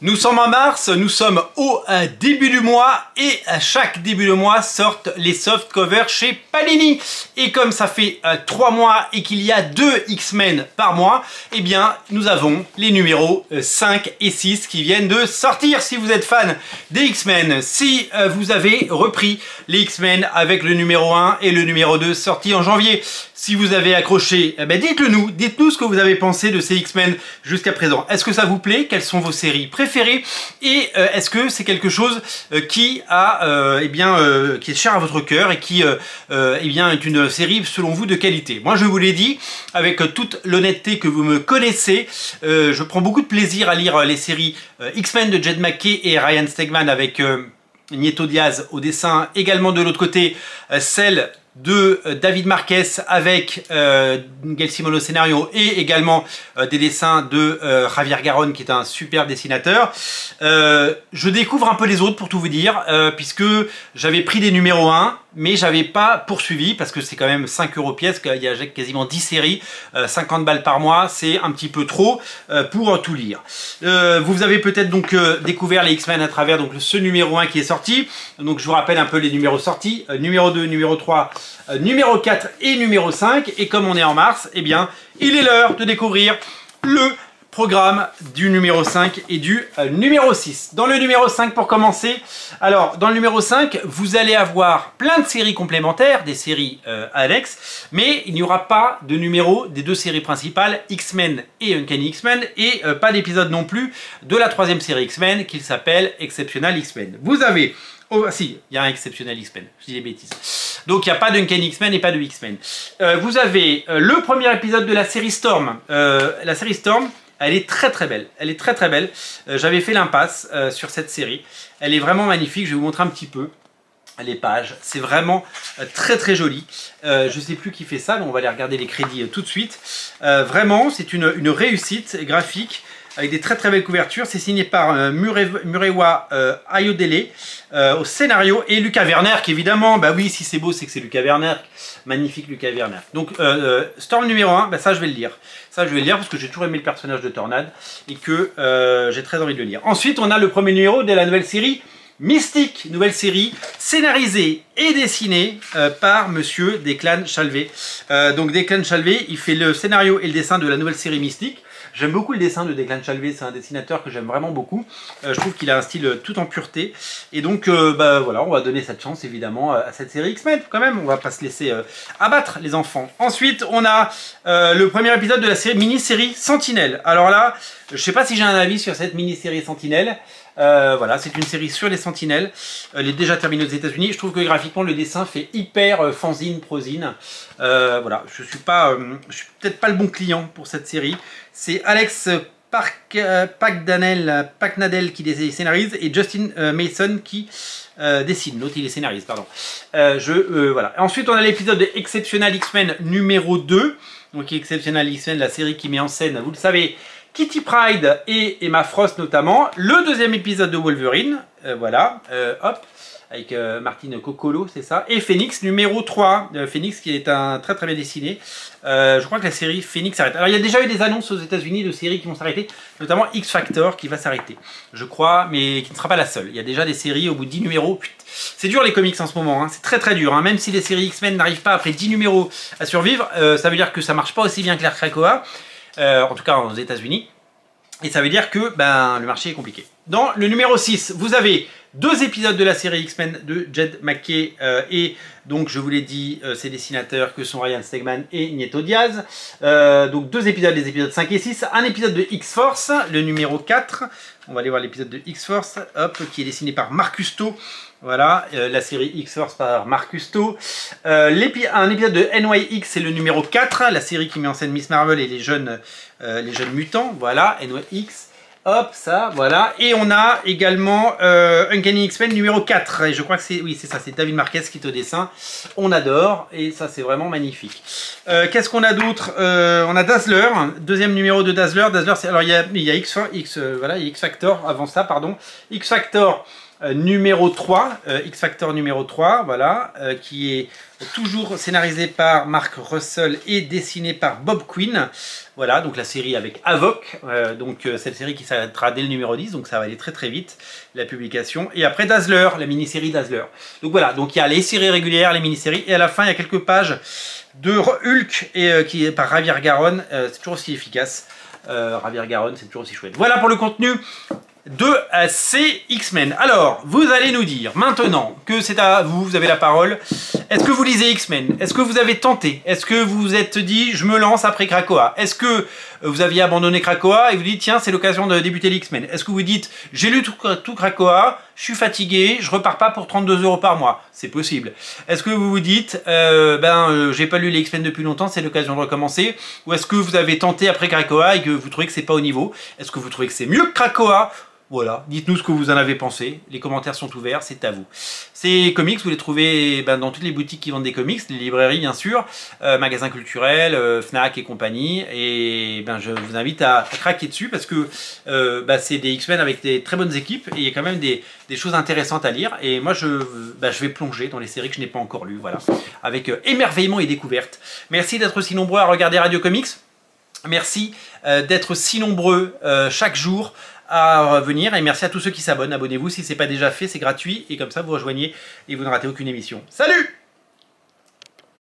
Nous sommes en mars, nous sommes au début du mois et à chaque début de mois sortent les soft covers chez Panini. Et comme ça fait 3 mois et qu'il y a 2 X-Men par mois, eh bien nous avons les numéros 5 et 6 qui viennent de sortir. Si vous êtes fan des X-Men, si vous avez repris les X-Men avec le numéro 1 et le numéro 2 sortis en janvier, si vous avez accroché, eh dites-le nous, dites-nous ce que vous avez pensé de ces X-Men jusqu'à présent. Est-ce que ça vous plaît? Quelles sont vos séries préférées? Et est-ce que c'est quelque chose qui est cher à votre cœur et qui est une série selon vous de qualité? Moi je vous l'ai dit, avec toute l'honnêteté que vous me connaissez, je prends beaucoup de plaisir à lire les séries X-Men de Jed MacKay et Ryan Stegman avec Nieto Diaz au dessin, également de l'autre côté celle de David Marquez avec Gail Simone au scénario et également des dessins de Javier Garrón qui est un super dessinateur. Je découvre un peu les autres pour tout vous dire puisque j'avais pris des numéros 1 mais j'avais pas poursuivi parce que c'est quand même 5 € pièce, il y a quasiment 10 séries, 50 balles par mois, c'est un petit peu trop pour tout lire. Vous avez peut-être donc découvert les X-Men à travers donc ce numéro 1 qui est sorti. Donc je vous rappelle un peu les numéros sortis, numéro 2, numéro 3, numéro 4 et numéro 5. Et comme on est en mars, eh bien il est l'heure de découvrir le programme du numéro 5 et du numéro 6. Dans le numéro 5 pour commencer, alors dans le numéro 5, vous allez avoir plein de séries complémentaires, des séries annexes, mais il n'y aura pas de numéro des 2 séries principales, X-Men et Uncanny X-Men, et pas d'épisode non plus de la 3e série X-Men qui s'appelle Exceptional X-Men. Vous avez... Oh, si, il y a un Exceptional X-Men, je dis des bêtises. Donc il n'y a pas d'Uncanny X-Men et pas de X-Men. Vous avez le premier épisode de la série Storm. La série Storm, elle est très très belle. Elle est très très belle. J'avais fait l'impasse sur cette série. Elle est vraiment magnifique. Je vais vous montrer un petit peu les pages. C'est vraiment très très joli. Je ne sais plus qui fait ça, mais on va aller regarder les crédits tout de suite. Vraiment, c'est une réussite graphique avec des très très belles couvertures. C'est signé par Murewa Ayodele au scénario et Lucas Werner qui évidemment, bah oui, si c'est beau c'est que c'est Lucas Werner. Magnifique Lucas Werner. Donc Storm numéro 1, bah ça je vais le lire. Ça je vais le lire parce que j'ai toujours aimé le personnage de Tornade et que j'ai très envie de le lire. Ensuite on a le premier numéro de la nouvelle série Mystique, nouvelle série scénarisée et dessinée par monsieur Declan Shalvey. Donc Declan Shalvey, il fait le scénario et le dessin de la nouvelle série Mystique. J'aime beaucoup le dessin de Declan Shalvey, c'est un dessinateur que j'aime vraiment beaucoup. Je trouve qu'il a un style tout en pureté. Et donc, voilà, on va donner cette chance évidemment à cette série X-Men quand même. On va pas se laisser abattre les enfants. Ensuite, on a le premier épisode de la série mini-série Sentinelle. Alors là, je sais pas si j'ai un avis sur cette mini-série Sentinelle. Voilà, c'est une série sur les sentinelles. Elle est déjà terminée aux États-Unis. Je trouve que graphiquement le dessin fait hyper fanzine, prosine. Voilà, je suis peut-être pas le bon client pour cette série. C'est Alex Paknadel qui scénarise et Justin Mason qui dessine. L'autre il est scénariste, pardon. Voilà. Ensuite on a l'épisode de Exceptional X-Men numéro 2. Donc Exceptional X-Men, la série qui met en scène, vous le savez, Kitty Pryde et Emma Frost notamment. Le deuxième épisode de Wolverine, voilà, hop, avec Martine Coccolo, c'est ça. Et Phoenix numéro 3, Phoenix qui est un très très bien dessiné. Je crois que la série Phoenix s'arrête. Alors il y a déjà eu des annonces aux États-Unis de séries qui vont s'arrêter, notamment X Factor qui va s'arrêter, je crois, mais qui ne sera pas la seule. Il y a déjà des séries au bout de 10 numéros. C'est dur les comics en ce moment, hein. C'est très très dur. Hein. Même si les séries X-Men n'arrivent pas après 10 numéros à survivre, ça veut dire que ça marche pas aussi bien que l'ère Krakoa. En tout cas aux États-Unis, et ça veut dire que le marché est compliqué. Dans le numéro 6, vous avez 2 épisodes de la série X-Men de Jed MacKay et donc je vous l'ai dit, ces dessinateurs que sont Ryan Stegman et Nieto Diaz. Donc 2 épisodes, les épisodes 5 et 6, un épisode de X-Force, le numéro 4. On va aller voir l'épisode de X-Force, hop, qui est dessiné par Marc Cousteau. Voilà, la série X-Force par Marc Cousteau. Un épisode de NYX, c'est le numéro 4, la série qui met en scène Miss Marvel et les jeunes mutants. Voilà, NYX. Hop, ça, voilà. Et on a également Uncanny X-Men numéro 4. Et je crois que c'est, oui, c'est ça, c'est David Marquez qui est au dessin. On adore, et ça, c'est vraiment magnifique. Qu'est-ce qu'on a d'autre? On a Dazzler, deuxième numéro de Dazzler. Dazzler, c'est, alors il y a X Factor, avant ça, pardon. X Factor, numéro 3, X-Factor numéro 3, voilà, qui est toujours scénarisé par Mark Russell et dessiné par Bob Quinn. Voilà, donc la série avec Havok, donc cette série qui s'arrêtera dès le numéro 10, donc ça va aller très très vite, la publication. Et après Dazzler, la mini-série Dazzler. Donc voilà, donc il y a les séries régulières, les mini-séries, et à la fin il y a quelques pages de Hulk, qui est par Javier Garrón, c'est toujours aussi efficace. Javier Garrón, c'est toujours aussi chouette. Voilà pour le contenu de ces X-Men. Alors, vous allez nous dire, maintenant que c'est à vous, vous avez la parole, est-ce que vous lisez X-Men? Est-ce que vous avez tenté? Est-ce que vous vous êtes dit, je me lance après Krakoa? Est-ce que vous aviez abandonné Krakoa et vous dites, tiens, c'est l'occasion de débuter les X-Men? Est-ce que vous dites, j'ai lu tout Krakoa, je suis fatigué, je repars pas pour 32 € par mois? C'est possible. Est-ce que vous vous dites, j'ai pas lu les X-Men depuis longtemps, c'est l'occasion de recommencer? Ou est-ce que vous avez tenté après Krakoa et que vous trouvez que c'est pas au niveau? Est-ce que vous trouvez que c'est mieux que Krakoa? Voilà, dites-nous ce que vous en avez pensé, les commentaires sont ouverts, c'est à vous. Ces comics, vous les trouvez dans toutes les boutiques qui vendent des comics, les librairies bien sûr, magasins culturels, Fnac et compagnie, et je vous invite à craquer dessus parce que c'est des X-Men avec des très bonnes équipes et il y a quand même des choses intéressantes à lire, et moi je vais plonger dans les séries que je n'ai pas encore lues, voilà, avec émerveillement et découverte. Merci d'être si nombreux à regarder Radio Comics, merci d'être si nombreux chaque jour à venir, et merci à tous ceux qui s'abonnent. Abonnez-vous si ce n'est pas déjà fait, c'est gratuit, et comme ça vous rejoignez et vous ne ratez aucune émission. Salut!